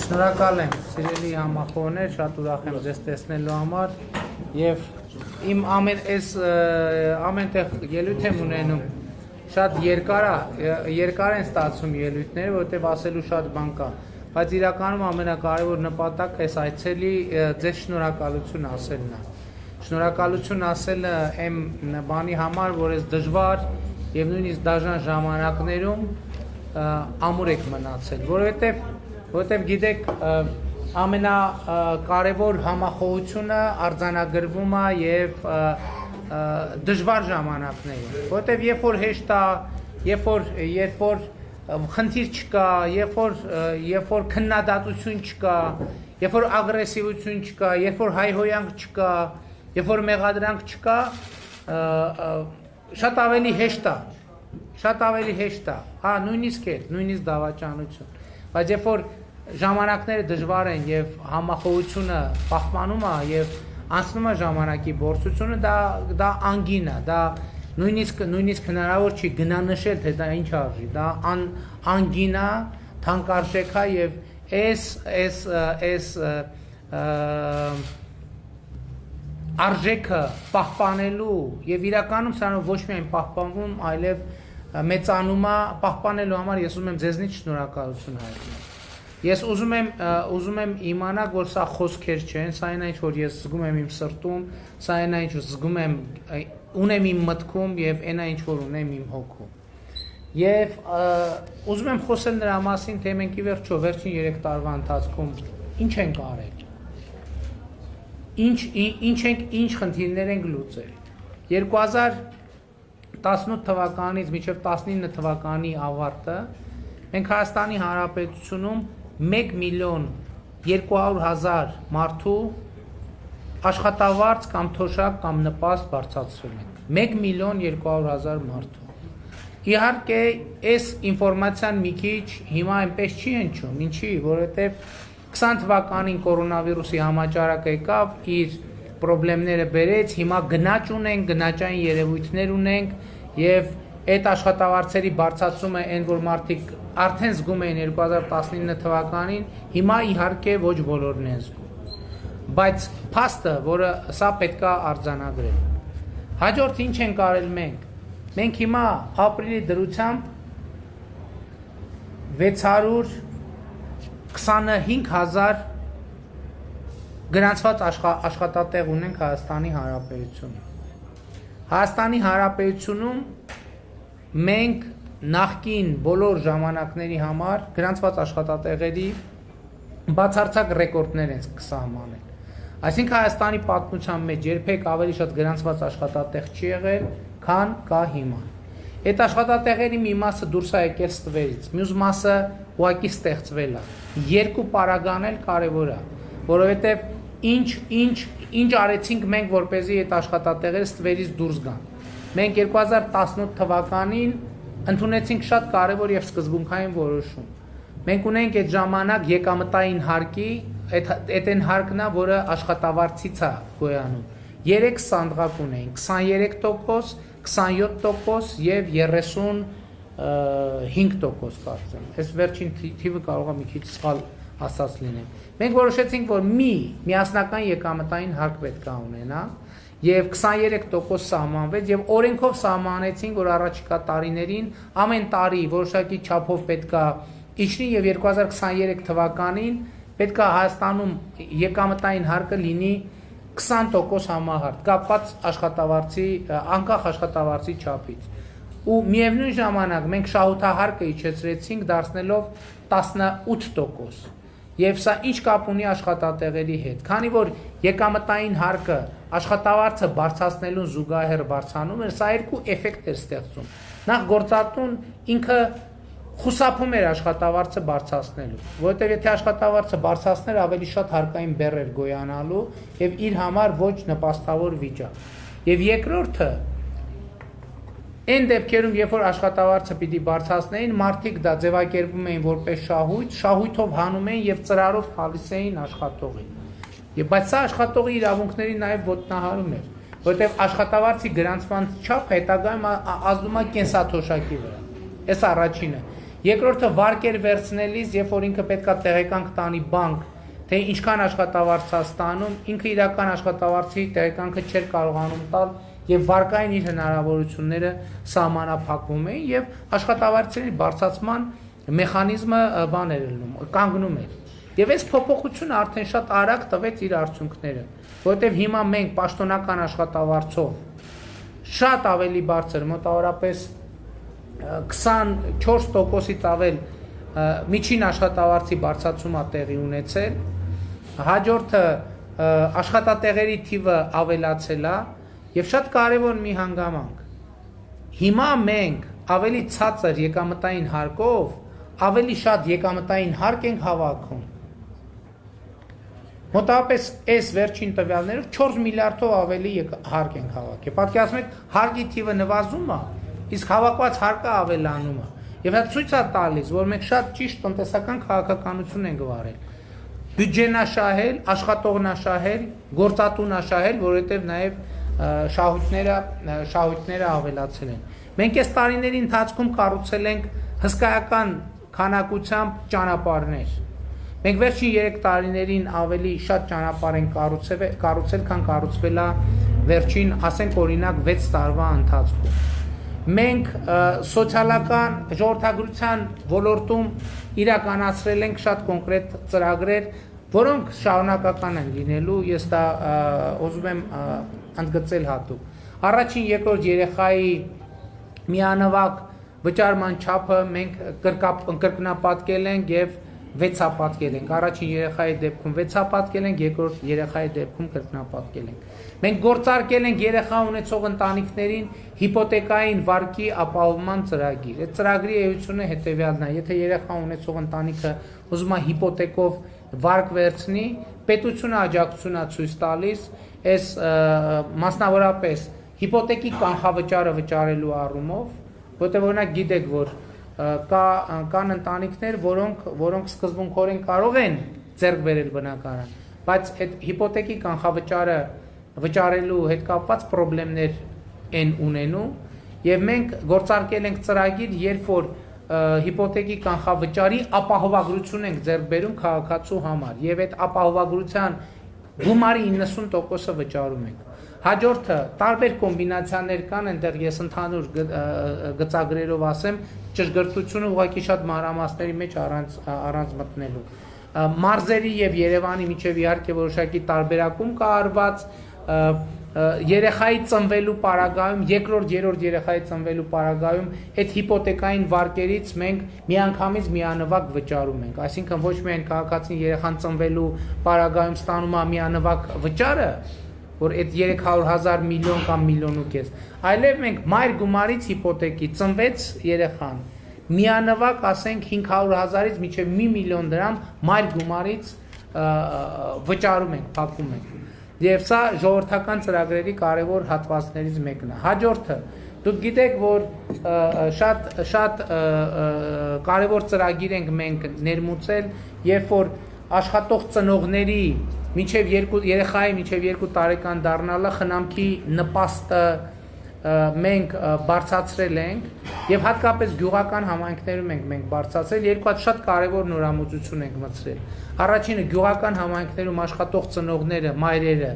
Շնորհակալ եմ, սիրելի համախոհներ, շատ ուրախ եմ ձեզ տեսնելու համար եւ իմ ամենտեղ ելույթ եմ ունենում շատ երկար են ստացում ելույթները, որովհետեւ ասելու շատ բան կա, բայց իրականում ամենակարևոր նպատակը էս այցելի ձեզ շնորհակալություն ասելն է։ Շնորհակալություն ասելը եմ բանի համար, որ ես դժվար եւ նույնիսկ դաժան ժամանակներում ամուր եք մնացել, որովհետեւ գիտեք ամենակարևոր համախոհությունը արձանագրվում է եւ դժվար ժամանակներում, որովհետեւ երբ որ հեշտ է, երբ որ խնդիր չկա, երբ որ քննադատություն չկա, երբ որ ագրեսիվություն չկա, երբ որ հայհոյանք չկա, երբ որ մեղադրանք չկա, շատ ավելի հեշտ է, հա, նույնիսկ դավաճանություն, բայց երբ որ ժամանակները դժվար են եւ համախոհությունը պահպանում է եւ անցնում է ժամանակի բորցությունը, դա անգին է, դա նույնիսկ հնարավոր չի գնանշել, թե դա ինչ արժի, դա անգին է, թանկարժեք է եւ այս արժեքը պահպանելու եւ իրականում սա ոչ միայն պահպանվում, այլև մեծանում է, պահպանելու համար ես ուզում եմ ձեզնից շնորհակալություն հայտնել։ Ես ուզում եմ իմանալ, որ սա խոսքեր չեն, սա այն ինչ որ ես զգում եմ իմ սրտում, սա այն ինչ որ զգում եմ ունեմ իմ մտքում եւ այն ինչ որ ունեմ իմ հոգում։ Եվ ուզում եմ խոսել նրա մասին, թե մենք ի վերջո վերջին 3 տարվա ընթացքում ինչ ենք արել։ Ինչ խնդիրներ ենք լուծել։ 2018 թվականից մինչև 19 թվականի ավարտը մենք Հայաստանի Հանրապետությունում 1.200.000 մարդու աշխատավարձ կամ թոշակ կամ նպաստ բարձրացրել ենք։ 1.200.000 մարդու։ Իհարկե, այս ինֆորմացիան մի քիչ հիմա այնպես չի հնչում, ինչի, որովհետև 20 թվականին կորոնավիրուսի համաճարակը եկավ, իր պրոբլեմները բերեց, հիմա գնաճ ունենք, գնաճային երևույթներ ունենք եւ այդ աշխատավարձերի բարձրացումը այն որ մարդիկ արդեն զգում էին 2019 թվականին, հիմա իհարկե ոչ բոլորն են զգում։ Բայց փաստը, որը սա պետքա արձանագրել։ Հաջորդ ինչ ենք արել մենք։ Մենք հիմա ապրիլի դրությամբ 625,000 գրանցված աշխատատեղ ունենք Հայաստանի Հանրապետությունում։ Հայաստանի Հանրապետությունում մենք նախկին բոլոր ժամանակների համար գրանցված աշխատատեղերի բացարձակ ռեկորդներ են սահմանել։ Այսինքն Հայաստանի պատմության մեջ երբեք ավելի շատ գրանցված աշխատատեղ չի եղել, քան կա հիմա։ Այդ աշխատատեղերի մի մասը դուրս է եկել ստվերից, մյուս մասը ուղղակի ստեղծվել է։ Երկու պարագան էլ կարևոր է, որովհետև ինչ արեցինք մենք, որպեսզի այդ աշխատատեղերը ստվերից դուրս գան։ Մենք 2018 թվականին ընդունեցինք շատ կարևոր եւ սկզբունքային որոշում։ Մենք ունենք այդ ժամանակ եկամտային հարկի, այդ այն հարկն է, որը աշխատավարձից է գոյանում։ 3 սանդղակ ունենք, 23%, 27% եւ 35% կարծեմ։ Այս վերջին թիվը կարող է մի քիչ սխալ ասած լինել։ Մենք որոշեցինք, որ միասնական եկամտային հարկ պետք է ունենա եւ 23% սահմանվեց եւ օրենքով սահմանեցին, որ առաջիկա տարիներին ամեն տարի որոշակի չափով պետքա իջնի եւ 2023 թվականին պետքա Հայաստանում եկամտային հարկը լինի 20% համահարկ, կապված աշխատավարձի, անկախ աշխատավարձի չափից։ Ու միևնույն ժամանակ մենք շահութահարկը իջեցրեցինք, դարձնելով 18%։ Եվ սա ինչ կապ ունի աշխատատեղերի հետ, քանի որ եկամտային հարկը աշխատավարձը բարձրացնելուն զուգահեռ բարձրանում էր, սա երկու էֆեկտ էր ստեղծում։ Նախ գործատուն ինքը խուսափում էր աշխատավարձը բարձրացնելու, որովհետև եթե աշխատավարձը բարձրացներ, ավելի շատ հարկային բեռ էր գոյանալու եւ իր համար ոչ նպաստավոր վիճակ։ Եվ երկրորդը Այն դեպքերում, երբ որ աշխատավարձը պիտի բարձրացնեին, մարդիկ դա ձևակերպում էին որպես շահույթ, շահույթով հանում էին եւ ծրարով տալիս էին աշխատողին։ Եվ բայց սա աշխատողի իրավունքների նաեւ ոտնահարում էր, որովհետեւ աշխատավարձի գրանցման չափը հետագայում ազդում է կենսաթոշակի վրա։ Այս առաջինը։ Երկրորդը վարկեր վերցնելիս, երբ որ ինքը պետքա տեղեկանք տանի բանկ, թե ինչքան աշխատավարձ է ստանում, ինքը իրական աշխատավարձի տեղեկանքը չէր կարողանում տալ եւ վարկային իր հնարավորությունները սահմանափակվում էին եւ աշխատավարձերի բարձրացման մեխանիզմը բան էր լինում, կանգնում էր։ Եվ այս փոփոխությունը արդեն շատ արագ տվեց իր արդյունքները, որովհետեւ հիմա մենք պաշտոնական աշխատավարձով շատ ավելի բարձր, մոտավորապես 24%-ից ավել միջին աշխատավարձի բարձրացում է տեղի ունեցել, հաջորդը աշխատատեղերի թիվը ավելացել է Եվ շատ կարևոր մի հանգամանք, հիմա մենք ավելի ցածր եկամտային հարկով, ավելի շատ եկամտային հարկ ենք հավաքում։ Մոտավորապես այս վերջին տվյալներով 4 միլիարդով ավելի հարկ ենք հավաքի։ Պատկերացնեք, հարկի թիվը նվազում է, իսկ հավաքված հարկը ավելանում է։ Եվ դա ցույց է տալիս, որ մենք շատ ճիշտ տնտեսական քաղաքականություն ենք վարել։ Բյուջեն է շահել, աշխատողն է շահել, գործատուն է շահել, որովհետև նաև շահույթները ավելացել են։ Մենք այս տարիների ընթացքում կառուցել ենք հսկայական քանակությամբ ճանապարհներ։ Մենք վերջին 3 տարիներին ավելի շատ ճանապարհ ենք կառուցել, քան կառուցվել է վերջին, ասենք օրինակ 6 տարվա ընթացքում։ Մենք սոցիալական ժողովրդագրության ոլորտում իրականացրել ենք շատ կոնկրետ ծրագրեր, որոնք շարունակական են լինելու, ես դա ուզում եմ ընդգծել հատուկ։ Առաջին, երկրորդ երեխայի միանվագ վճարման չափը մենք կրկնապատկել ենք եւ 6-ապատկել ենք։ Առաջին երեխայի դեպքում 6-ապատկել ենք, երկրորդ երեխայի դեպքում կրկնապատկել ենք։ Մենք գործարկել ենք երեխա ունեցող ընտանիքներին հիպոթեկային վարկի ապահովման ծրագիր։ Այդ ծրագրի էությունը հետեւյալն է. Եթե երեխա ունեցող ընտանիքը ուզում է հիպոթեկով վարկ վերցնի, պետությունը աջակցություն է ցույց տալիս այս մասնավորապես հիպոթեկի կանխավճարը վճարելու առումով, որտեղ օրինակ գիտեք, որ կան ընտանիքներ, որոնք սկզբունքորեն կարող են ձեռք բերել բնակարան, բայց այդ հիպոթեկի կանխավճարը վճարելու հետ կապված խնդիրներ են ունենում, եւ մենք գործարկել ենք ծրագիր, երբ որ հիպոթեկի կանխավճարի ապահովագրություն ենք ձեռք բերում քաղաքացու համար, եւ այդ ապահովագրության գումարի 90%-ը վճարում ենք։ Հաջորդը տարբեր կոմբինացիաներ կան, այնտեղ ես ընդհանուր գծագրերով ասեմ, ճշգրտությունը ուղղակի շատ մանրամասների մեջ առանց մտնելու։ Մարզերի եւ Երևանի միջև իհարկե որոշակի տարբերակում կա արված, երեխայի ծնվելու պարագայում, երկրորդ, երրորդ երեխայի ծնվելու պարագայում այդ հիպոթեկային վարկերից մենք միանգամից միանվագ վճարում ենք, այսինքն ոչ միայն քաղաքացին երեխան ծնվելու պարագայում ստանում է միանվագ վճարը, որ այդ 300,000 միլիոն կամ միլիոն ու կես, այլև մենք մայր գումարից հիպոթեկի ծնվեց երեխան, միանվագ ասենք 500,000-ից մինչև 1 միլիոն դրամ մայր գումարից վճարում ենք, փակում ենք։ Եվ սա ժողովրդական ծրագրերի կարևոր հատվածներից մեկն է։ Հաջորդը, դուք գիտեք, որ շատ կարևոր ծրագիր ենք մենք ներմուծել, երբ որ աշխատող ծնողների երեխայի մինչև 2 տարեկան դառնալը խնամքի նպաստը մենք բարձրացրել ենք եւ հատկապես գյուղական համայնքներում մենք բարձրացրել, երկու հատ շատ կարևոր նորամուծություն ենք մտցրել։ Առաջինը գյուղական համայնքներում աշխատող ծնողները, մայրերը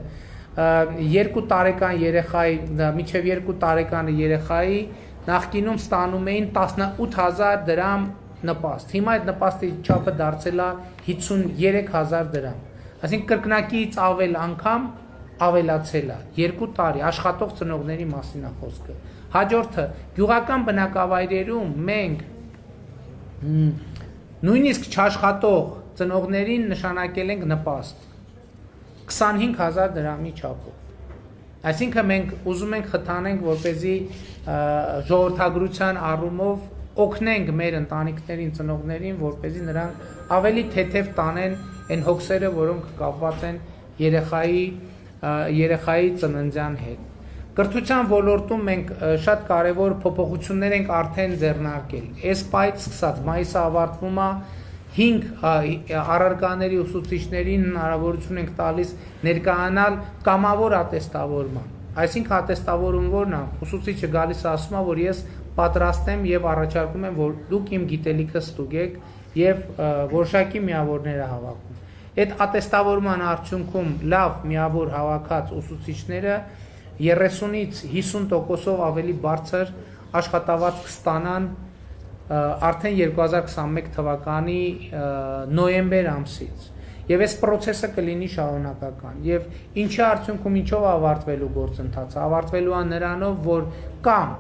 2 տարեկան երեխայի, մինչև 2 տարեկան երեխայի նախկինում ստանում էին 18,000 դրամ նպաստ։ Հիմա այդ նպաստի չափը դարձել է 53,000 դրամ։ Այսինքն կրկնակից ավել անգամ ավելացել է 2 տարի աշխատող ծնողների մասին է խոսքը։ Հաջորդը գյուղական բնակավայրերում մենք նույնիսկ չաշխատող ծնողներին նշանակել ենք նպաստ 25000 դրամի չափով։ Այսինքն մենք ուզում ենք խթանենք, որպեսզի ժողովրդագրության առումով օգնենք մեր ընտանիքներին, ծնողներին, որպեսզի նրանք ավելի թեթև տանեն այն հոգսերը, որոնք կապված են երեխայի ծննդյան հետ։ Կրթության ոլորտում մենք շատ կարևոր փոփոխություններ ենք արդեն ձեռնարկել։ Այս պայից սկսած մայիսը ավարտվում է 5 առարկաների ուսուցիչներին հնարավորություն ենք տալիս ներկայանալ կամավոր ատեստավորման։ Այսինքն ատեստավորում որն է, ուսուցիչը գալիս է ասում է, որ ես պատրաստ եմ եւ առաջարկում եմ, որ դուք իմ գիտելիքը ստուգեք եւ որոշակի միավորները հավաքում։ Այդ ատեստավորման արդյունքում լավ միավոր հավաքած ուսուցիչները 30-ից 50%-ով ավելի բարձր աշխատավարձ կստանան արդեն 2021 թվականի նոյեմբեր ամսից։ Եվ այս process-ը կլինի շարունակական։ Եվ ինչի արդյունքում ինչով ավարտվելու գործընթացը, ավարտվելու է նրանով, որ կամ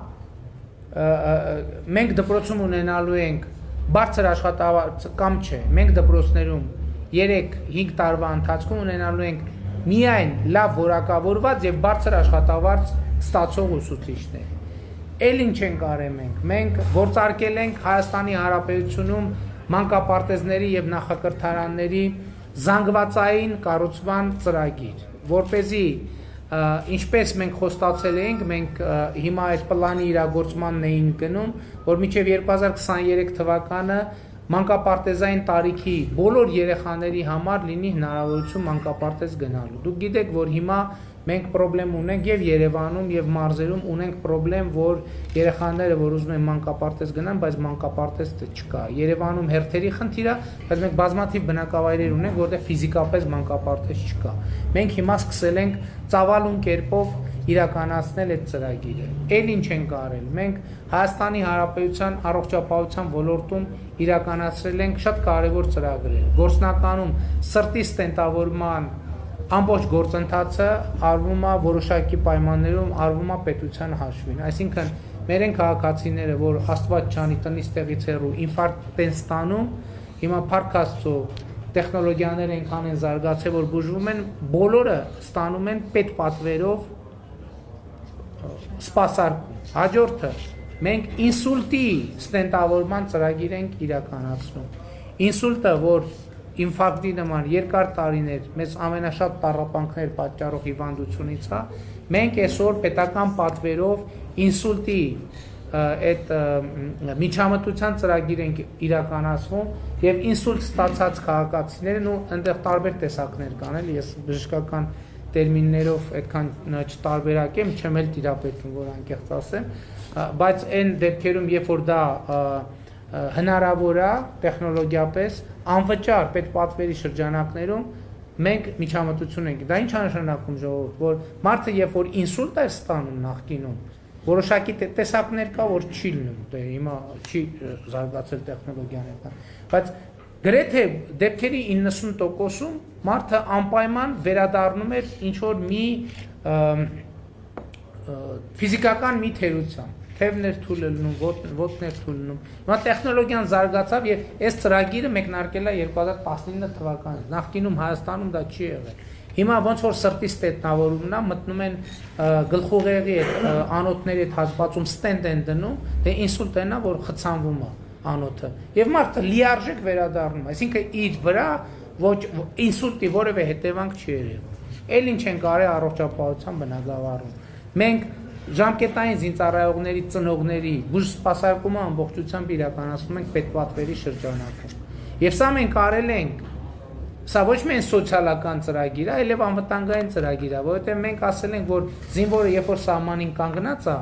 մենք դպրոցում ունենալու ենք բարձր աշխատավարձ կամ չէ, մենք դպրոցներում 3-5 տարվա ընթացքում ունենալու ենք միայն լավ որակավորված եւ բարձր աշխատավարձ ստացող ուսուցիչներ։ Էլ ինչ ենք արել մենք գործարկել ենք Հայաստանի Հանրապետությունում մանկապարտեզների եւ նախակրթարանների զանգվածային կառուցման ծրագիր, որպեսզի ինչպես մենք խոստացել էինք, մենք հիմա այդ պլանի իրագործմանն էին գնում, որ մինչեւ 2023 թվականը մանկապարտեզային տարիքի բոլոր երեխաների համար լինի հնարավորություն մանկապարտեզ գնալու։ Դուք գիտեք, որ հիմա մենք խնդրեմ ունենք եւ Երևանում եւ մարզերում ունենք խնդրեմ, որ երեխաները, որ ուզում են մանկապարտեզ գնան, բայց մանկապարտեզ չկա։ Երևանում հերթերի խնդիր է, բայց մենք բազմաթիվ բնակավայրեր ունենք, որտեղ ֆիզիկապես մանկապարտեզ չկա։ Մենք հիմա սկսել ենք ծավալուն կերպով իրականացնել այդ ծրագիրը։ Էլ ինչ ենք արել։ Մենք Հայաստանի Հանրապետության առողջապահության ոլորտում իրականացրել ենք շատ կարևոր ծրագրեր։ Գործնականում սրտի ստենտավորման ամբողջ գործընթացը արվում է որոշակի պայմաններում, արվում է պետության հաշվին։ Այսինքն մեր են քաղաքացիները, որ Աստված չանի տնից տեղից հեռու ինֆարկտ են ստանում, հիմա Փառք Աստծո տեխնոլոգիաները այնքան են զարգացել, որ բուժվում են, բոլորը ստանում են պետպատվերով սպասարկում։ Հաջորդը մենք ինսուլտի ստենտավորման ծրագիր ենք իրականացնում։ Ինսուլտը, որ ինֆարկտի նման երկար տարիներ մեզ ամենաշատ տառապանքներ պատճառող հիվանդությունից է, մենք այսօր պետական պատվերով ինսուլտի այդ միջամտության ծրագիր ենք իրականացվում եւ ինսուլտ ստացած քաղաքացիներն ու այնտեղ տարբեր տեսակներ կան, էլի ես բժշկական տերմիններով այդքան չտարբերակեմ, չեմ էլ տիրապետում, որ անկեղծ ասեմ, բայց այն դեպքերում, երբ որ դա հնարավոր է տեխնոլոգիապես անվճար պետպատվերի շրջանակներում մենք միջամտություն ենք։ Դա ինչ է նշանակում ժողովուրդ, որ մարդը երբ որ ինսուլտ է ստանում նախկինում, որոշակի տեսակներ կա, որ չի լինում, դե հիմա չի զարգացել տեխնոլոգիաները, բայց գրեթե դեպքերի 90%-ում մարդը անպայման վերադառնում էր ինչ որ մի ֆիզիկական մի թերության, թևներ թույլ լինում, ոտներ թույլ լինում։ Հիմա տեխնոլոգիան զարգացավ եւ այս ծրագիրը մեկնարկել է 2019 թվականից։ Նախկինում Հայաստանում դա չի եղել։ Հիմա ոնց որ սրտի ստենտավորումն է, մտնում են գլխուղեղի այդ անոթների այդ հատվածում ստենտ են դնում, դե ինսուլտն է, որ խցանվում է անոթը։ Եվ մարդը լիարժեք վերադառնում, այսինքն իր վրա ոչ ինսուլտի որևէ հետևանք չի եղել։ Էլ ինչ են կարել առողջապահության բնագավառում։ Մենք ժամկետային զինծառայողների ծնողների բուժսպասարկումը ամբողջությամբ իրականացնում ենք պետպատվերի շրջանակում։ Եվ սա մենք արել ենք, սա ոչ միայն սոցիալական ծրագիր է, այլև անվտանգային ծրագիր է, որովհետև մենք ասել ենք, որ զինվորը երբ որ սահմանին կանգնած է,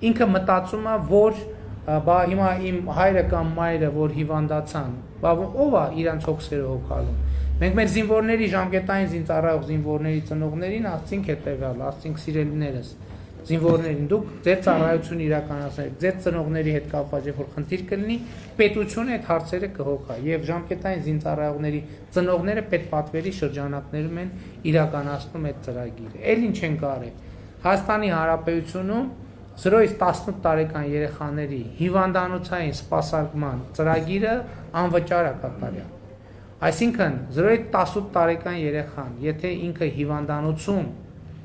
ինքը մտածում է, որ բա հիմա իմ հայրը կամ մայրը, որ հիվանդացան, բա ով է իրանց հոգսերը հոգալու։ Մենք մեր զինվորների ժամկետային զինծառայող զինվորների ծնողներին ասցինք հետևյալ, ասցինք սիրելիներս, զինվորներին դուք ձեր ծառայությունը իրականացնեք, ձեր ծնողների հետ կապված երբ որ խնդիր կլինի, պետությունը այդ հարցերը կհոգա եւ ժամկետային զինծառայողների ծնողները պետպատվերի շրջանակներում են իրականացնում այդ ծրագիրը։ Էլ ինչ են կարել։ Հայաստանի Հանրապետությունում 0-ից 18 տարեկան երեխաների հիվանդանոցային սպասարկման ծրագիրը անվճար է կատարյալ։ Այսինքն 0-18 տարեկան երեխան, եթե ինքը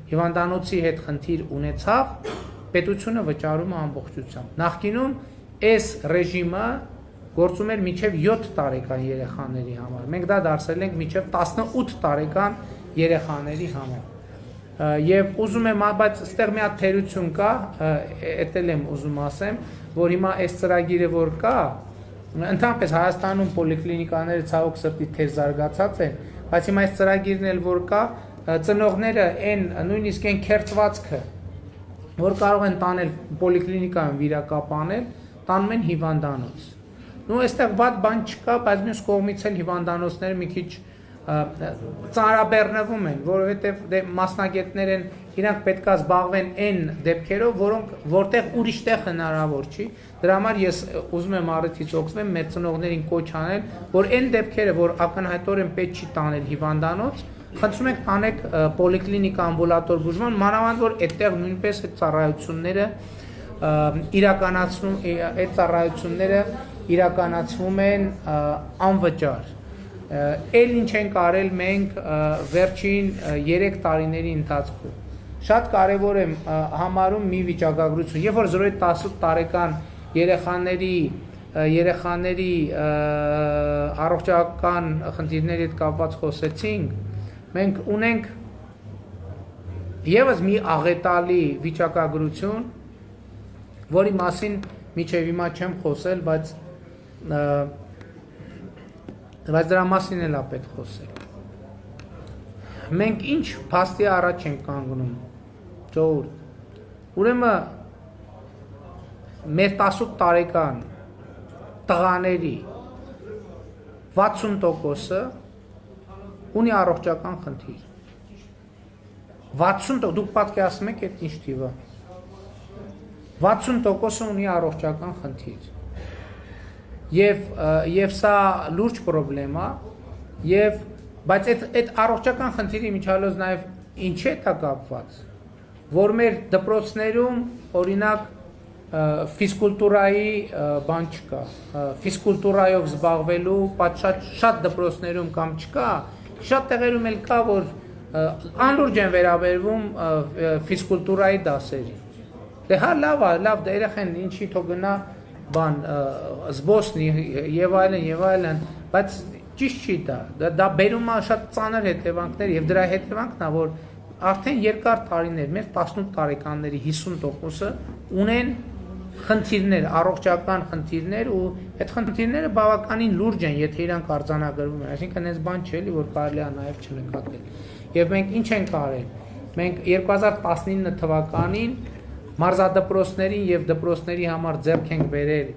հիվանդանոցի հետ խնդիր ունեցավ, պետությունը վճարում է ամբողջությամբ։ Նախկինում այս ռեժիմը գործում էր մինչև 7 տարեկան երեխաների համար։ Մենք դա դարձրել ենք մինչև 18 տարեկան երեխաների համար։ Եվ ուզում եմ, բայց այստեղ մի հատ թերություն կա, էտել եմ ուզում ասեմ, որ հիմա այս ծրագիրը որ կա, ընդհանրապես Հայաստանում պոլիկլինիկաները ցավոք սրտի թեր զարգացած են, բայց հիմա այս ծրագիրն էլ որ կա, ծնողները նույնիսկ այն քերծվածքը, որ կարող են տանել պոլիկլինիկայում վիրակապանել, տանում են հիվանդանոց։ Նու այստեղ վատ բան չկա, բայց մյուս կողմից էլ հիվանդանոցները մի քիչ ծանրաբեռնվում են, որովհետև մասնագետներ են, իրանք պետք է զբաղվեն այն դեպքերով, որտեղ ուրիշտեղ հնարավոր չի։ Դրա համար ես ուզում եմ առիթից օգտվեմ մեր ծնողներին կոչ անել, որ այն դեպքերը, որ ակնհայտորեն պետք չի տանել հիվանդանոց, խնդրում ենք տանեք պոլիկլինիկա ամբուլատոր բուժման, մանավանդ որ այդտեղ նույնպես այդ ծառայությունները իրականացվում են անվճար։ Էլ ինչ ենք արել մենք վերջին 3 տարիների ընթացքում։ Շատ կարևոր եմ համարում մի վիճակագրություն, երբ որ 0-18 տարեկան երեխաների առողջական խնդիրների հետ կապված խոսեցինք, մենք ունենք եւս մի աղետալի վիճակագրություն, որի մասին մինչև հիմա չեմ խոսել, բայց դրա մասին էլ է պետք խոսել։ Մենք ինչ փաստի առաջ ենք կանգնում, ժողովուրդ։ Ուրեմն մեր 18 տարեկան տղաների 60%-ը ունի առողջական խնդիր։ 60%, դուք պատկերացնում եք այդ ինչ թիվը։ 60%-ը ունի առողջական խնդիր։ Եվ սա լուրջ պրոբլեմ է, բայց այդ առողջական խնդիրի միջալոց նաև ինչ է դա կապված, որ մեր դպրոցներում օրինակ ֆիզկուլտուրայի բան չկա, ֆիզկուլտուրայով զբաղվելու շատ դպրոցներում կամ չկա, շատ տեղերում էլ կա, որ անլուրջ են վերաբերվում ֆիզկուլտուրայի դասերի։ Դե հա լավ է, լավ դե երեխան ինչի թող գնա բան զբոսնի եւ այլն, բայց ճիշտ չի դա բերում է շատ ծանր հետևանքներ եւ դրա հետևանքն է, որ արդեն երկար տարիներ մեր 18 տարեկանների 50%-ը ունեն խնդիրներ, առողջական խնդիրներ ու այդ խնդիրները բավականին լուրջ են, եթե իրանք արձանագրվում են, այսինքն այս բան չէ, որ կարելի է նաեւ չնկատել։ Եվ մենք ինչ ենք արել։ Մենք 2019 թվականին մարզադպրոցներին եւ դպրոցների համար ձեռք ենք բերել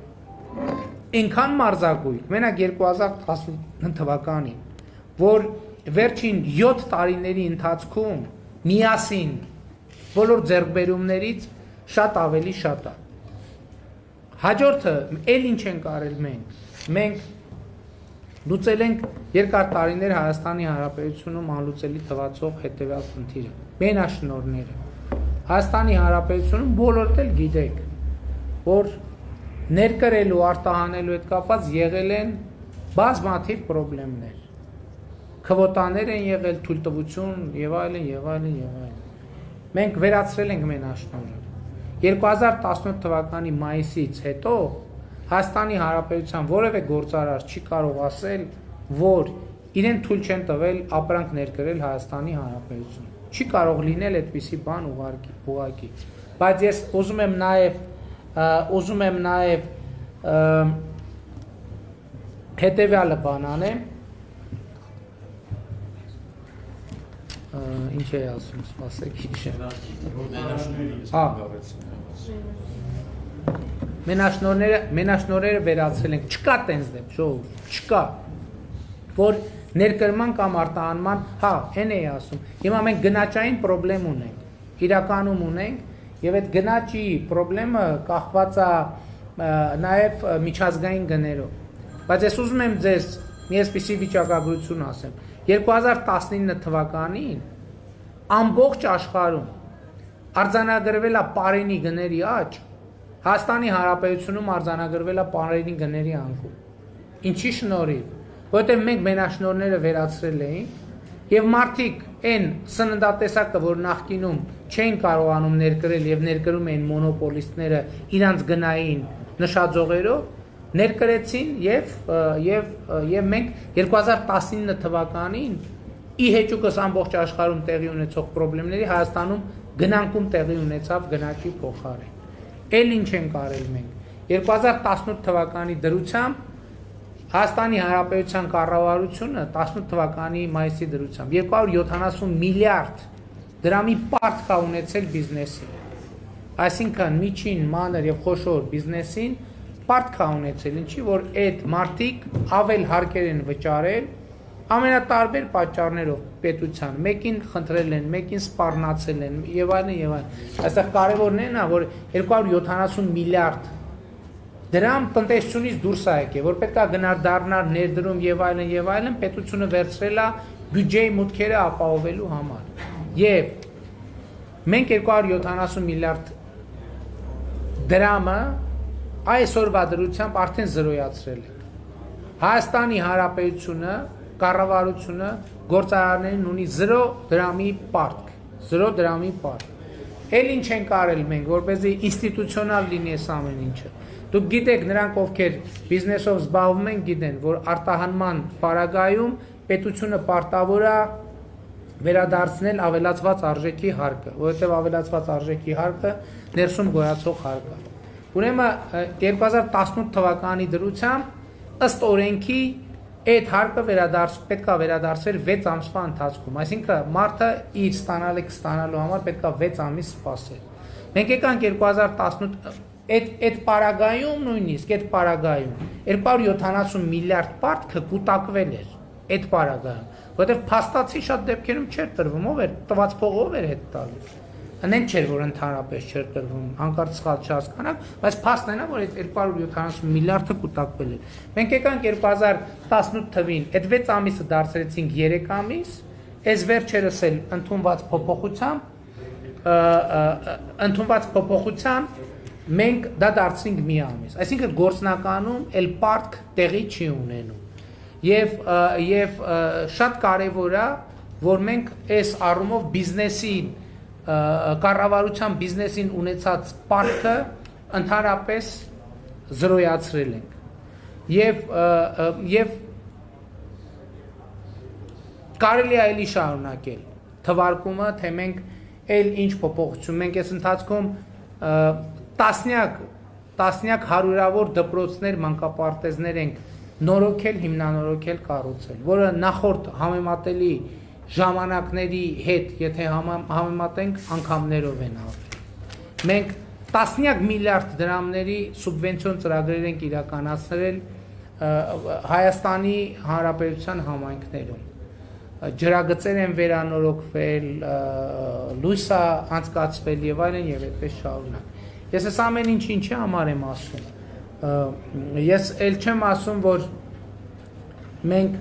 այնքան մարզագույն, մենակ 2019 թվականին, որ վերջին 7 տարիների ընթացքում միասին բոլոր ձեռքբերումներից շատ ավելի շատ է։ Հաջորդը էլ ինչ ենք արել մենք լուծել ենք երկար տարիներ Հայաստանի Հանրապետությունում անլուծելի թվացող հետևյալ խնդիրը՝ մենաշնորհները։ Հայաստանի Հանրապետությունում բոլորդ էլ գիտեք, որ ներկրելու, արտահանելու հետ կապված եղել են բազմաթիվ խնդիրներ։ Քվոտաներ են եղել, թույլտվություն եւ այլն։ Մենք վերացրել ենք մենաշնորհը։ 2017 թվականի մայիսից հետո Հայաստանի Հանրապետության որևէ գործարար չի կարող ասել, որ իրեն թույլ չեն տվել ապրանք ներկրել Հայաստանի Հանրապետություն։ Չի կարող լինել այդպիսի բան ուղղակի։ Բայց ես ուզում եմ նաև հետևյալը բան անեմ։ Ինչ է ասում, սպասեք, ինչ է։ Մենաշնորհները վերացրել ենք, չկա տենց դեպք, ժողովուրդ, չկա, որ ներկրման կամ արտահանման, այն էի ասում, հիմա մենք գնաճային պրոբլեմ ունենք, իրականում ունենք, եւ այդ գնաճի պրոբլեմը կախված է նաեւ միջազգային գներով, բայց ես ուզում եմ ձեզ մի այսպիսի վիճակագրություն ասեմ, 2019 թվականին ամբողջ աշխարհում արձանագրվել է պարենի գների աճ, Հայաստանի Հանրապետությունում արձանագրվել է պարենի գների անկում։ Ինչի շնորհիվ, որովհետև մենք մենաշնորհները վերացրել էինք եւ մարդիկ այն սննդատեսակը, որ նախկինում չեն կարողանում ներկրել եւ ներկրում էին մոնոպոլիստները իրանց գնային նշաձողերով, ներկրեցին եւ մենք 2019 թվականին ի հեճուկս ամբողջ աշխարհում տեղի ունեցող խնդիրների Հայաստանում գնանկում տեղի ունեցավ գնաճի փոխարեն։ Էլ ինչ են կարել մենք 2018 թվականի դրությամբ Հայաստանի Հանրապետության կառավարությունը 18 թվականի մայիսի դրությամբ 270 միլիարդ դրամի պարտք է ունեցել բիզնեսին։ Այսինքն միջին, մանր եւ խոշոր բիզնեսին պարտք է ունեցել, ինչի որ այդ մարդիկ ավել հարկեր են վճարել ամենատարբեր պատճառներով պետության, մեկին խնդրել են, մեկին սպառնացել են եւ այլն եւ այլն։ Այստեղ կարևորն է նա, որ 270 միլիարդ դրամ տնտեսությունից դուրս է եկել, որ պետք է գնար դառնար ներդրում եւ այլն, պետությունը վերցրել է բյուջեի մուտքերը ապահովելու համար։ Եվ մենք 270 միլիարդ դրամը այսօրվա դրությամբ արդեն զրոյացրել ենք։ Հայաստանի Հանրապետությունը, կառավարությունը գործարարներին ունի 0 դրամի պարտք, 0 դրամի պարտք։ Էլ ինչ են կարել մենք, որպեսզի ինստիտուցիոնալ լինի այս ամեն ինչը։ Դուք գիտեք, նրանք ովքեր բիզնեսով զբաղվում են, գիտեն, որ արտահանման պարագայում պետությունը պարտավոր է վերադարձնել ավելացված արժեքի հարկը, որովհետև ավելացված արժեքի հարկը ներսում գոյացող հարկ է։ Ուրեմն 2018 թվականի դրությամբ ըստ օրենքի այդ հարկը պետք է վերադարձվեր 6 ամսվա ընթացքում, այսինքն մարդը իր ստանալու համար պետք է 6 ամիս սպասել։ Մենք եկանք 2018 այդ պարագայում նույնիսկ այդ պարագայում 270 միլիարդ պարտքը կուտակվել էր այդ պարագայում, որովհետև փաստացի շատ դեպքերում չէր տրվում, ով էր տված փողով էր հետ տալիս։ Անեն չէր, որ ընդհանրապես չէր տրվում, հանկարծ սխալ չհասկանանք, բայց փաստն է, որ այդ 270 միլիարդը կուտակվել էր։ Մենք եկանք 2018 թվին, այդ 6 ամիսը դարձրեցինք 3 ամիս, այս վերջերս էլ ընդունված փոփոխությամբ մենք դա դարձրինք մի ամիս, այսինքն գործնականում էլ պարտք տեղի չի ունենում եւ շատ կարեւոր է, որ մենք այս առումով բիզնեսին, կառավարության բիզնեսին ունեցած պարտքը ընդհանրապես զրոյացրել ենք եւ կարելի է էլի շարունակել թվարկումը, թե մենք էլ ինչ փոփոխություն մենք այս ընթացքում տասնյակ հարյուրավոր դպրոցներ, մանկապարտեզներ ենք նորոգել, հիմնանորոգել, կառուցել, որը նախորդ համեմատելի ժամանակների հետ, եթե համեմատենք, անգամներով են ավել։ Մենք տասնյակ միլիարդ դրամների սուբվենցիոն ծրագրեր ենք իրականացրել Հայաստանի Հանրապետության համայնքներում։ Ջրագծեր են վերանորոգվել, լույս է անցկացվել եւ այլն եւ այդպես շարունակ։ Ես այս ամեն ինչի համար եմ ասում։ Ես էլ չեմ ասում, որ մենք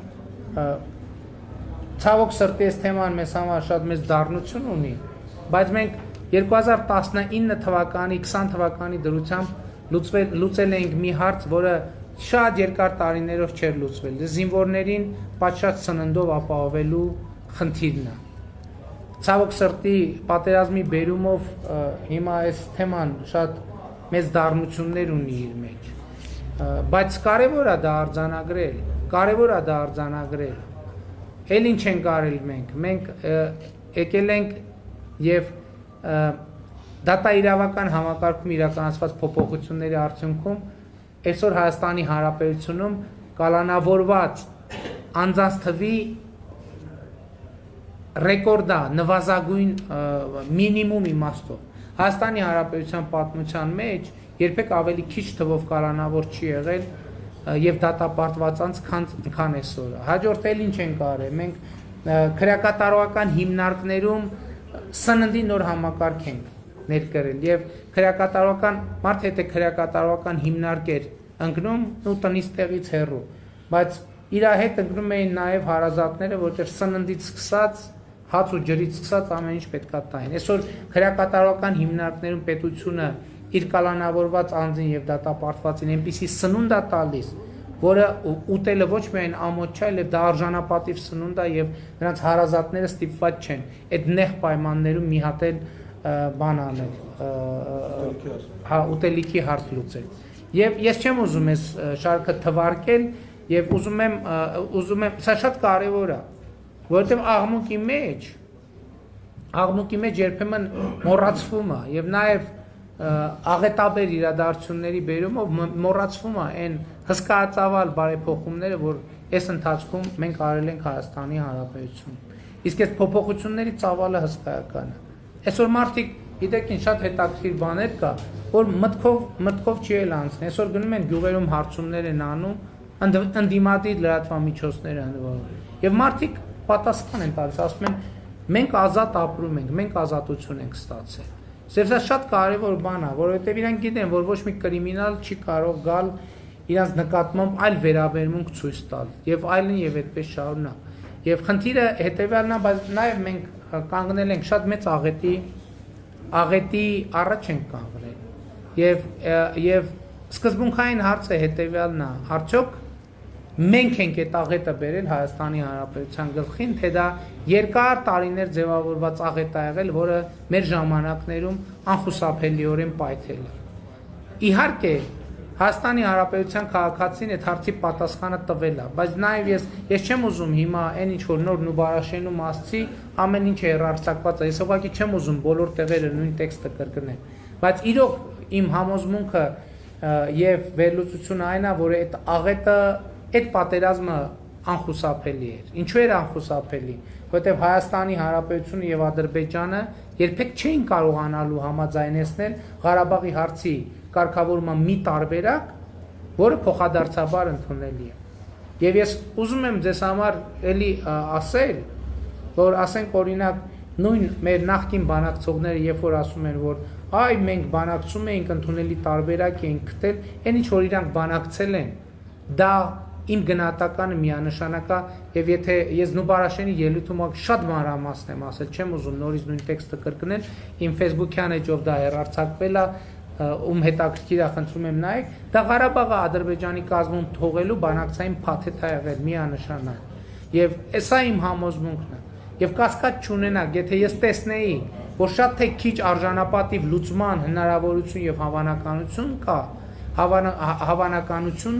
ցավոք սրտի այս թեման մեզ համար շատ մեծ դառնություն ունի, բայց մենք 2019 թվականի, 20 թվականի դրությամբ լուծել էինք մի հարց, որը շատ երկար տարիներով չէր լուծվել։ Զինվորներին պատշաճ սննդով ապահովելու խնդիրն է։ Ցավոք սրտի պատերազմի բերումով հիմա այս թեման շատ մեծ դառնություններ ունի իր մեջ, բայց կարևոր է դա արձանագրել, Էլ ինչ ենք արել մենք եկել ենք եւ դատաիրավական համակարգում իրականացված փոփոխությունների արդյունքում այսօր Հայաստանի Հանրապետությունում կալանավորված անձանց թվի ռեկորդա նվազագույն մինիմում իմաստով Հայաստանի Հանրապետության պատմության մեջ երբեք ավելի քիչ թվով կալանավոր չի եղել եւ դատապարտված անց քան այսօր։ Հաջորդ էլ ինչ ենք արել, մենք քրեակատարողական հիմնարկներում սննդի նոր համակարգ ենք ներկրել եւ քրեակատարողական մարդ հետ է քրեակատարողական հիմնարկեր ընկնում ու տնից տեղից հեռու, բայց իր հետ ընկնում էին նաեւ հարազատները, որտեղ սննդից սկսած հաց ու ջրից սկսած ամեն ինչ պետքա տային։ Այսօր քրեակատարողական հիմնարկներում պետությունը իր կալանավորված անձին եւ դատապարտվածին այնպիսի սնունդ է տալիս, որը ուտելը ոչ միայն ամոթ չէ, այլև դա արժանապատիվ սնունդ է եւ նրանց հարազատները ստիպված չեն այդ նեղ պայմաններում մի հատ էլ բան անել, հա, ուտելիքի հարց լուծել։ Եվ ես չեմ ուզում այս շարքը թվարկել եւ ուզում եմ, սա շատ կարեւոր է, որովհետեւ աղմուկի մեջ երբեմն մոռացվում է եւ նաեւ աղետաբեր իրադարձությունների բերումով մոռացվում է այն հսկայածավալ բարեփոխումները, որ այս ընթացքում մենք արել ենք Հայաստանի Հանրապետությունում։ Իսկ այս փոփոխությունների ծավալը հսկայական է։ Այսօր մարդիկ, գիտեք ինչ, շատ հետաքրքիր բաներ կա, որ մտքով չի էլ անցնի։ Այսօր գնում են գյուղերում հարցումներ են անում, ընդդիմադիր լրատվամիջոցներ հնարավոր։ Եվ մարդիկ պատասխան են տալիս, ասում են, մենք ազատ ապրում ենք, մենք ազատություն ենք ստացել։ Սա շատ կարևոր բան է, որովհետև իրանք գիտեն, որ ոչ մի կրիմինալ չի կարող գալ իրանց նկատմամբ այլ վերաբերմունք ցույց տալ, եւ այլն եւ այդպես շարունակ։ Եվ խնդիրը հետեւյալն է, բայց նաեւ մենք կանգնել ենք շատ մեծ աղետի առաջ ենք կանգնել։ Եվ սկզբունքային հարցը հետեւյալն է, արդյոք մենք ենք այդ աղետը բերել Հայաստանի Հանրապետության գլխին, թե դա երկար տարիներ ձևավորված աղետ է եղել, որը մեր ժամանակներում անխուսափելիորեն պայթել է։ Իհարկե, Հայաստանի Հանրապետության քաղաքացին այդ հարցի պատասխանը տվել է, բայց նաև ես չեմ ուզում հիմա այն ինչ որ նոր Նուբարաշենու մասի ամեն ինչ հեռարձակված է, ես ուղղակի չեմ ուզում բոլոր տեղերը նույն տեքստը կրկնել, բայց իրոք իմ համոզմունքը եւ վերլուծությունը այն է, որ այդ աղետը այդ պատերազմը անխուսափելի էր։ Ինչու էր անխուսափելի, որովհետև Հայաստանի Հանրապետությունը եւ Ադրբեջանը երբեք չէին կարողանալու համաձայնեցնել Ղարաբաղի հարցի կարգավորման մի տարբերակ, որը փոխադարձաբար ընդունելի է։ Եվ ես ուզում եմ ձեզ համար էլի ասել, որ ասենք օրինակ նույն մեր նախկին բանակցողները, երբ որ ասում են, որ այ մենք բանակցում էինք, ընդունելի տարբերակ էինք գտել, այն ինչ որ իրանք բանակցել են, դա իմ գնահատականը միանշանակ է, եւ եթե ես Նուբարաշենի ելույթում շատ մանրամասն եմ ասել, չեմ ուզում նորից նույն տեքստը կրկնել, իմ Facebook-յան էջով դա հեռարձակվել է, ում հետաքրքիր է, խնդրում եմ նայեք, դա Ղարաբաղը Ադրբեջանի կազմում թողելու բանակցային փաթեթ է եղել միանշանակ։ Եվ սա իմ համոզմունքն է։ Եվ կասկած չունենաք, եթե ես տեսնեի, որ շատ թե քիչ արժանապատիվ լուծման հնարավորություն եւ հավանականություն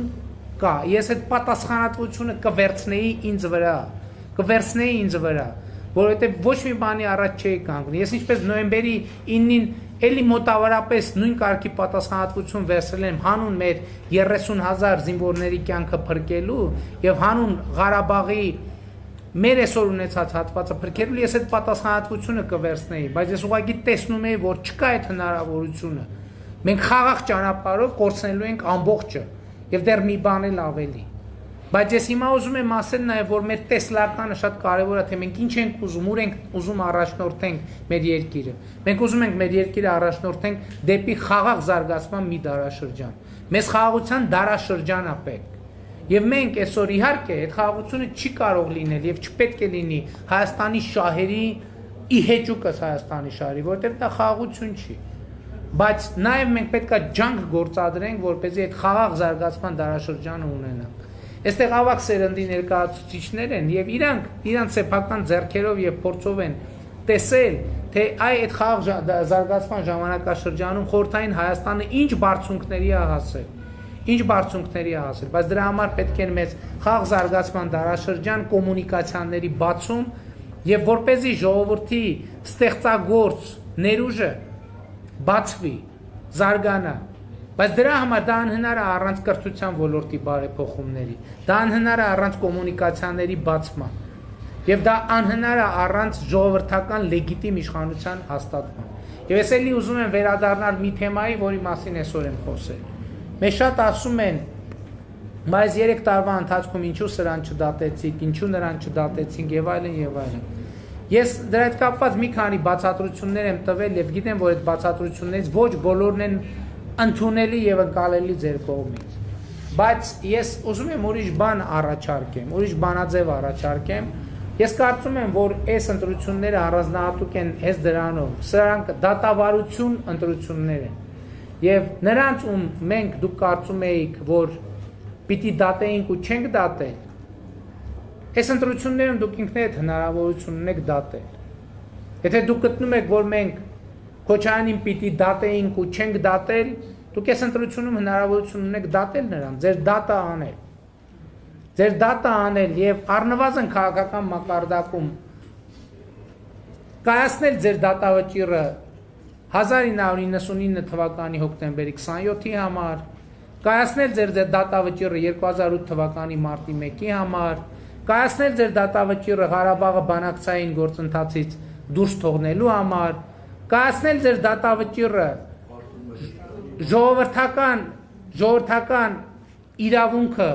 կա, ես այդ պատասխանատվությունը կվերցնեի ինձ վրա, որովհետև ոչ մի բանի առաջ չէի կանգնի։ Ես ինչպես նոյեմբերի 9-ին էլի մոտավորապես նույն կարգի պատասխանատվություն վերցրել եմ հանուն մեր 30,000 զինվորների կյանքը փրկելու եւ հանուն Ղարաբաղի մեր այսօր ունեցած հատվածը փրկելու, ես այդ պատասխանատվությունը կվերցնեի, բայց ես ուղղակի տեսնում եի, որ չկա այդ հնարավորությունը։ Մենք խաղաղ ճանապարհով կորցնելու ենք ամբողջը եւ դեռ մի բան էլ ավելի։ Բայց ես հիմա ուզում եմ ասել նաեւ, որ մեր տեսլականը շատ կարեւոր է, թե մենք ինչ ենք ուզում, ուր ենք ուզում առաջնորդենք մեր երկիրը։ Մենք ուզում ենք մեր երկիրը առաջնորդենք դեպի խաղաղ զարգացման մի դարաշրջան։ Մեզ խաղաղության դարաշրջան է պետք։ Եվ մենք այսօր իհարկե այդ խաղաղությունը չի կարող լինել եւ չպետք է լինի Հայաստանի շահերի ի հեճուկս Հայաստանի շահերի, որտեղ դա խաղաղություն չի։ Բայց նաեւ մենք պետք է ջանք գործադրենք, որպեսզի այդ խաղաղ զարգացման դարաշրջանը ունենանք։ Այստեղ ավակ սերնդի ներկայացուցիչներ են եւ իրանք սեփական ձեռքերով եւ փորձով են տեսել, թե այդ խաղաղ զարգացման ժամանակաշրջանում խորհրդային Հայաստանը ինչ բարձունքների է հասել, բայց դրա համար պետք է մեզ խաղաղ զարգացման դարաշրջան, կոմունիկացիաների բացում եւ որպեսզի ժողովրդի ստեղծագործ ներուժը բացվի, զարգանա։ Բայց դրա համար դա անհնար է առանց կրթության ոլորտի բարեփոխումների, դա անհնար է առանց կոմունիկացիաների բացման, եւ դա անհնար է առանց ժողովրդական լեգիտիմ իշխանության հաստատման։ Եվ ես էլի ուզում եմ վերադառնալ մի թեմայի, որի մասին այսօր եմ խոսել։ Մեզ շատ ասում են, բայց 3 տարվա ընթացքում ինչու սրան չդատեցիք, ինչու նրան չդատեցինք եւ այլն եւ այլն։ Ես դրա հետ կապված մի քանի բացատրություններ եմ տվել եւ գիտեմ, որ այդ բացատրություններից ոչ բոլորն են ընդունելի եւ ընկալելի ձեր կողմից։ Բայց ես ուզում եմ ուրիշ բան առաջարկեմ, ուրիշ բանաձև առաջարկեմ։ Ես կարծում եմ, որ այս ընտրությունները առանձնահատուկ են հենց դրանով։ Սրանք դատավարություն ընտրություններ են։ Եվ նրանց ում մենք դուք կարծում էիք, որ պիտի դատեինք ու չենք դատել, այս ընտրություններում դուք ինքներդ հնարավորություն ունեք դատել։ Եթե դուք գտնում եք, որ մենք Քոչարյանին պիտի դատեինք ու չենք դատել, դուք այս ընտրությունում հնարավորություն ունեք դատել նրան, ձեր դատը անել։ Ձեր դատը անել եւ առնվազն քաղաքական մակարդակում կայացնել ձեր դատավճիռը 1999 թվականի հոկտեմբերի 27-ի համար, կայացնել ձեր դատավճիռը 2008 թվականի մարտի 1-ի համար, կայացնել ձեր դատավճիռը Ղարաբաղը բանակցային գործընթացից դուրս թողնելու համար, կայացնել ձեր դատավճիռը ժողովրդական իրավունքը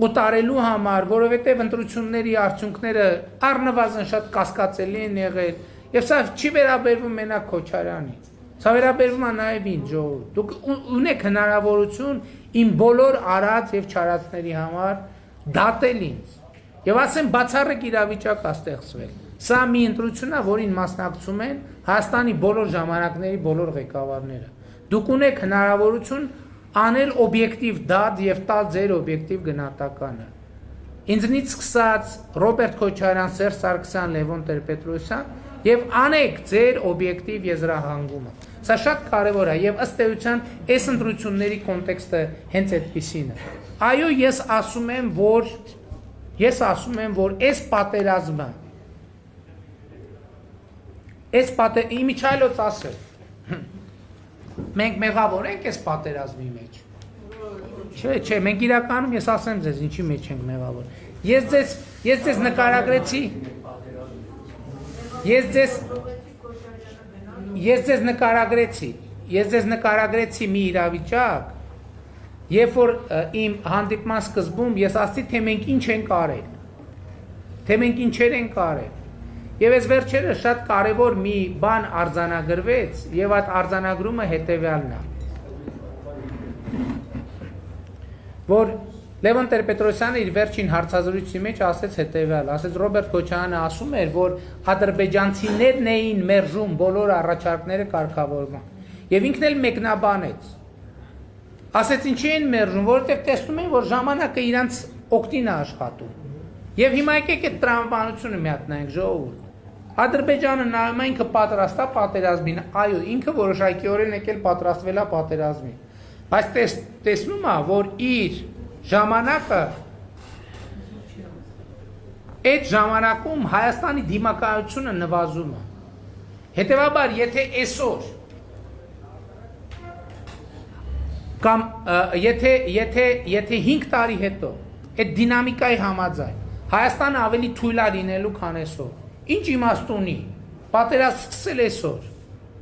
ուտարելու համար, որովհետև ընտրությունների արդյունքները առնվազն շատ կասկածելի են եղել, եւ սա չի վերաբերվում մենակ Քոչարյանին, սա վերաբերվում է նաեւ ինձ, ժողովուրդ։ Դուք ունեք հնարավորություն իմ բոլոր արած եւ չարածների համար դատել ինձ եւ ասեմ բացառիկ իրավիճակ է ստեղծվել։ Սա մի ընտրություն է, որին մասնակցում են Հայաստանի բոլոր ժամանակների բոլոր ղեկավարները։ Դուք ունեք հնարավորություն անել օբյեկտիվ դատ եւ տալ ձեր օբյեկտիվ գնահատականը։ Ինձնից սկսած Ռոբերտ Քոչարյան, Սերժ Սարգսյան, Լևոն Տեր-Պետրոսյան եւ անեք ձեր օբյեկտիվ եզրահանգումը։ Սա շատ կարեւոր է եւ ըստ էության այս ընտրությունների կոնտեքստը հենց այդպիսին է։ Այո, ես ասում եմ, որ այս պատերազմը իմիջայլոց ասել։ Մենք մեղավոր ենք այս պատերազմի մեջ։ Չէ, մենք իրականում ես ասեմ ձեզ ինչի մեջ ենք մեղավոր։ Ես ձեզ նկարագրեցի մի իրավիճակ, երբ որ իմ հանդիպման սկզբում ես ասացի, թե մենք ինչ ենք արել, թե մենք ինչեր ենք արել։ Եվ այս վերջերս շատ կարևոր մի բան արձանագրվեց, եւ այդ արձանագրումը հետեւյալն է, որ Լևոն Տեր-Պետրոսյանը իր վերջին հարցազրույցի մեջ ասեց հետեւյալ, ասեց Ռոբերտ Քոչարյանը ասում էր, որ ադրբեջանցիներն էին մերժում բոլոր առաջարկները կարգավորման, եւ ինքն էլ մեկնաբանեց, ասեց ինչի են մերժում, որովհետեւ տեսնում են, որ ժամանակը իրանց օգտին է աշխատում, եւ հիմա եկեք այդ տրամաբանությունը միատնայենք, ժողովուրդ։ Ադրբեջանը նայում է ինքը պատրաստ է պատերազմին, այո, ինքը որոշակիորեն եկել պատրաստվել է պատերազմին, բայց տեսնում է, որ իր ժամանակը այդ ժամանակում Հայաստանի դիմակայությունը նվազում է։ Հետևաբար, եթե այսօր կամ եթե 5 տարի հետո այդ դինամիկայի համաձայն Հայաստանը ավելի թույլ է լինելու, քան այսօր, ինչ իմաստ ունի, պատերազմ սկսել այսօր,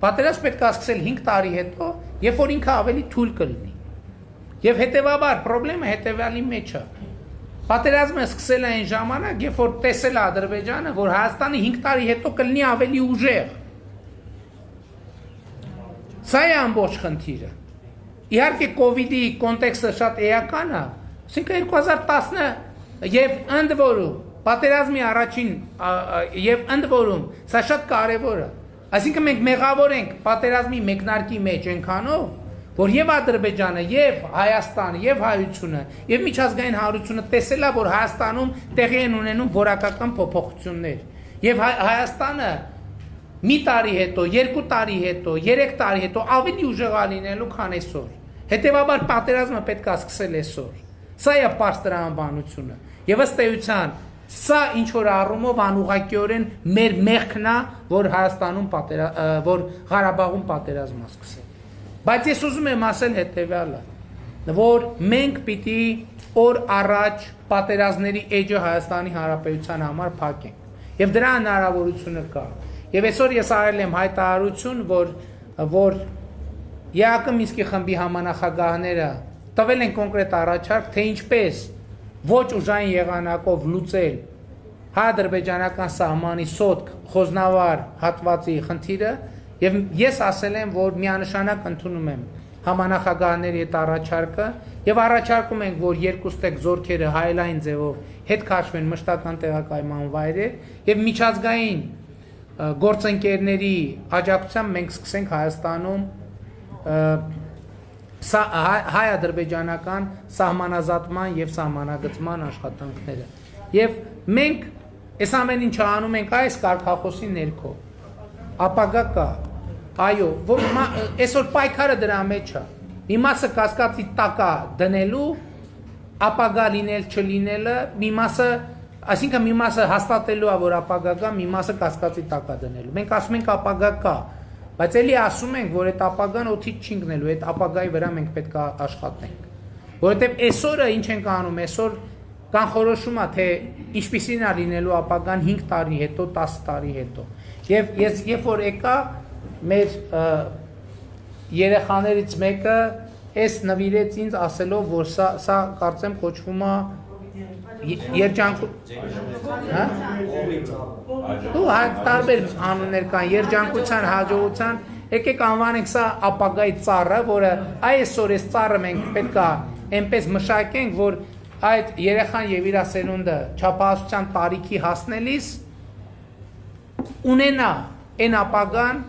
պատերազմ պետք է սկսել 5 տարի հետո, երբ որ ինքը ավելի թույլ կլինի։ Եվ հետևաբար պրոբլեմը հետևյալի մեջ է։ Պատերազմը սկսել է այն ժամանակ, երբ որ տեսել է Ադրբեջանը, որ Հայաստանը 5 տարի հետո կլինի ավելի ուժեղ։ Սա է ամբողջ խնդիրը։ Իհարկե կովիդի կոնտեքստը շատ էական է, ասինքն 2010 եւ ընդ որում պատերազմի առաջին եւ ընդ որում սա շատ կարեւոր է։ Այսինքն մենք մեղավոր ենք պատերազմի մեկնարկի մեջ այնքանով, որ եւ Ադրբեջանը, եւ Հայաստանը, եւ հայությունը, եւ միջազգային հանրությունը տեսել է, որ Հայաստանում տեղի են ունենում որակական փոփոխություններ, եւ Հայաստանը մի տարի հետո, 2 տարի հետո, 3 տարի հետո ավելի ուժեղ է լինելու, քան այսօր։ Հետևաբար պատերազմը պետք է սկսել այսօր։ Սա է պարզ տրամաբանությունը։ Եվ ըստ էության սա ինչ որ առումով անուղղակիորեն մեր մեղքն է, որ Հայաստանում որ Ղարաբաղում պատերազմ է սկսել։ Բայց ես ուզում եմ ասել հետևյալը, որ մենք պիտի օր առաջ պատերազմների էջը Հայաստանի Հանրապետության համար փակենք։ Եվ դրա հնարավորությունը կա։ Եվ այսօր ես արել եմ հայտարարություն, որ ԵԱԿ Մինսկի խմբի համանախագահները տվել են կոնկրետ առաջարկ, թե ինչպես ոչ ուժային եղանակով լուծել հայ-ադրբեջանական սահմանի սոտք խոզնավար հատվածի խնդիրը, եւ ես ասել եմ, որ միանշանակ ընդունում եմ համանախագահների այդ առաջարկը եւ առաջարկում ենք, որ երկուստեք զորքերը հայելային ձևով հետ քաշվեն մշտական տեղակայման վայրեր եւ միջազգային գործընկերների աջակցությամբ մենք սկսենք Հայաստանում հայ-ադրբեջանական սահմանազատման եւ սահմանագծման աշխատանքները։ Եվ մենք այս ամեն ինչը անում ենք այս կարգախոսի ներքո։ Ապագա կա, այո, որ այսօր պայքարը դրա մեջ է։ Մի մասը կասկածի տակ է դնելու, ապագա լինել չլինելը, մի մասը, այսինքն մի մասը հաստատելու է, որ ապագա կա, մի մասը կասկածի տակ է դնելու։ Մենք ասում ենք ապագա կա, բայց էլի ասում ենք, որ այդ ապագան օդից չի ընկնելու, այդ ապագայի վրա մենք պետք է աշխատենք։ Որովհետև այսօրը ինչ ենք անում, այսօր կանխորոշում է, թե ինչպիսին է լինելու ապագան 5 տարի հետո, 10 տարի հետո։ Եվ ես երբ որ եկա մեր երեխաներից մեկը այս նվիրեց ինձ ասելով, որ սա կարծեմ կոչվում է դու տարբեր անուններ կան, երջանկության, հաջողության, եկեք անվանենք սա ապագայի ծառը, որը այսօր այս ծառը մենք պետք է այնպես մշակենք, որ այդ երեխան եւ իր սերունդը չափահասության տարիքի հասնելիս ունենա այն ապագան,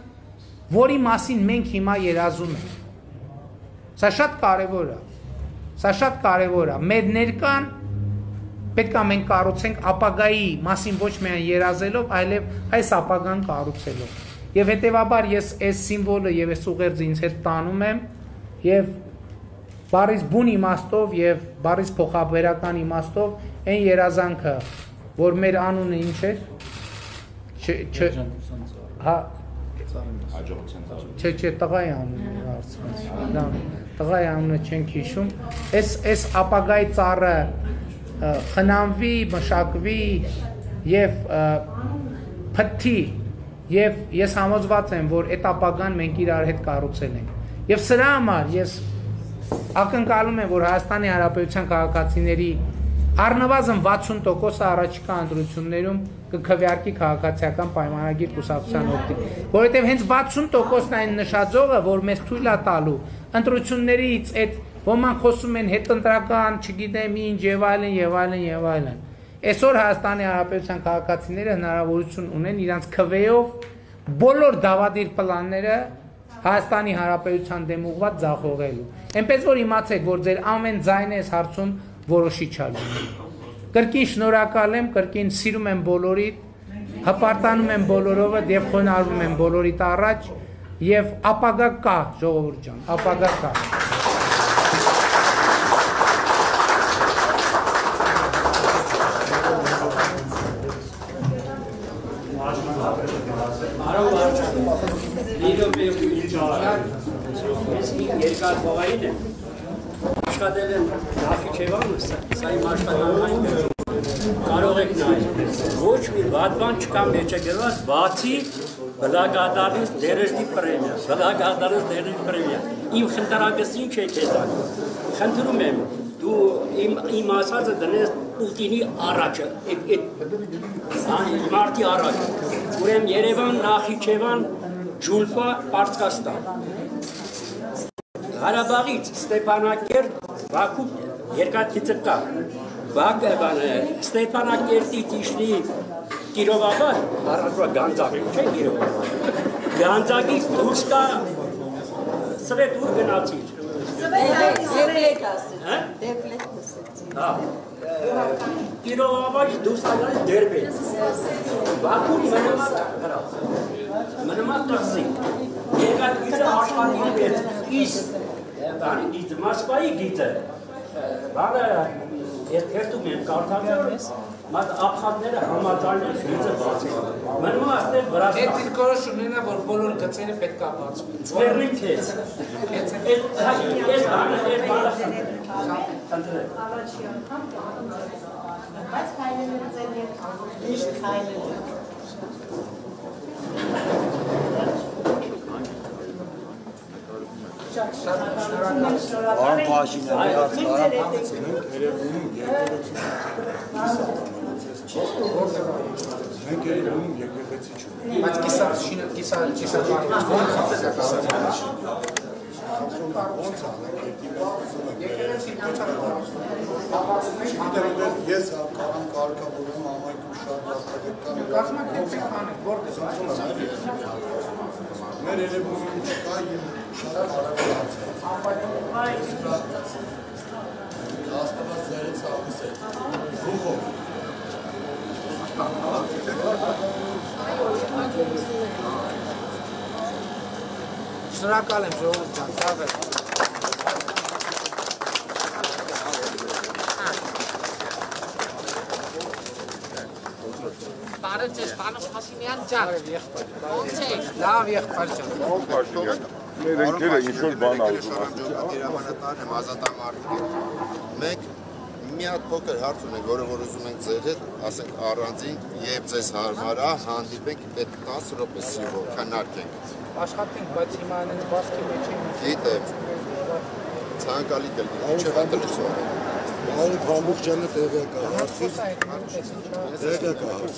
որի մասին մենք հիմա երազում ենք։ Սա շատ կարևոր է։ Սա շատ կարևոր է։ Մեր ներկան պետք է մենք կառուցենք ապագայի մասին ոչ միայն երազելով, այլև այս ապագան կառուցելով։ Եվ հետևաբար ես այս սիմվոլը եւ այս ուղերձը ինձ հետ տանում եմ եւ բարիս բուն իմաստով եւ բարիս փոխաբերական իմաստով այն երազանքը, որ մեր անունը ինչ է, հա չէ, տղայի անունը հարցնում, տղայի անունը չենք հիշում, այս ապագայի ծառը խնամվի, մշակվի եւ փթթի եւ ես համոզված եմ, որ այդ ապագան մենք իրար հետ կառուցել ենք։ Եվ սրա համար ես ակնկալում եմ, որ Հայաստանի Հանրապետության քաղաքացիների առնվազն 60%-ը առաջիկա ընտրություններում կքվեարկի քաղաքացիական պայմանագիր կուսակցության օգտին, որովհետև հենց 60%-ն այն նշաձողը, որ մեզ թույլ է տալու ընտրություններից այդ ոմանք խոսում են հետընտրական, չգիտեմ ինչ եւ այլն եւ այլն եւ այլն։ Այսօր Հայաստանի Հանրապետության քաղաքացիները հնարավորություն ունեն իրանց քվեով բոլոր դավադիր պլանները Հայաստանի Հանրապետության դեմ ուղղված ձախողելու։ Այնպես որ իմացեք, որ ձեր ամեն ձայնը այս հարցում որոշիչ է լինելու։ Կրկին շնորհակալ եմ, կրկին սիրում եմ բոլորիդ, հպարտանում եմ բոլորովդ եւ խոնարհվում եմ բոլորիդ առաջ եւ ապագա կա, ժողովուրդ ջան, ապագա կա։ Երկար բողային է, աշխատել են Նախիջևանը, սա իմ աշխատանքային կարող եք նայել, ոչ մի վատ բան չկա մեջը գրված, բացի բլագադարից դերեժդի պրեմիա, իմ խնդրակս ինչ է քեզան, խնդրում եմ, դու իմ ասածը դնես Պուտինի առաջը, մարտի առաջը, ուրեմ Երևան, Նախիջևան, Ջուլֆա, Պարսկաստան, Ղարաբաղից Ստեփանակերտ, Բաքու երկաթգիծը կա, Ստեփանակերտից իշնի Կիրովաբադ, առածվա Գանձակ, չէ Կիրովաբադ, Գանձակից դուրս կա, Սվետ ուր գնացիր, Կիրովաբադ դուրս կա դերբետ, Բաքուն մնամատ տղսի, երկաթգիծը աշխարհի հետ, իսկ բանի գիծը, Մոսկվայի գիծը, բանը ես թերթում եմ կարդացել, մատ ափխատները համաձայնել գիծը բացել, մնում ասնել Վրաստան։ Այդ դիրքորոշ ունենա, որ բոլոր գծերը պետք է բացվեն։ Ձերնին քեզ։ Ես բանը խնդրեմ։ Առաջի անգամ կան, բայց քայլերը ձեր հետ միշտ քայլերը։ Արմ պաշինյանի հարցարան երևում մենք երևում եկեղեցի չունենք։ Բայց կիսաբանություն ես կարամ կարգավորում ամայքում շատ հաստատական կազմակերպենք անենք, որտեղ Մեր երևույթում չկա եւ շատ կարևոր հարց է։ Աստված ձերից հավես է։ Ռուխով։ Շնորհակալ եմ ժողովուրդ ջան, ցավ է։ Բարև ձեզ, պարոն Հաշիմյան ջան։ Ո՞նց եք։ Լավ եղբայր ջան։ Մեր ընկերը ինչ-որ բան ասում։ Հրամանատարն եմ ազատամարտիկ։ Մենք մի հատ փոքր հարց ունենք, որը որ ուզում ենք ձեր հետ, ասենք առանձին եւ ձեզ հարմար է, հանդիպենք այդ 10 րոպե որ քննարկենք։ Աշխատենք, բայց հիմա այնպես բասկի մեջ ենք։ Գիտեմ։ Ցանկալի կլինի, չէ՞ հատլուսով։ Բարի բամբուկջանը տեղյակ է, հարցից Խոսա այդ նույնպես ինչա։ տեղյակ է հարցից։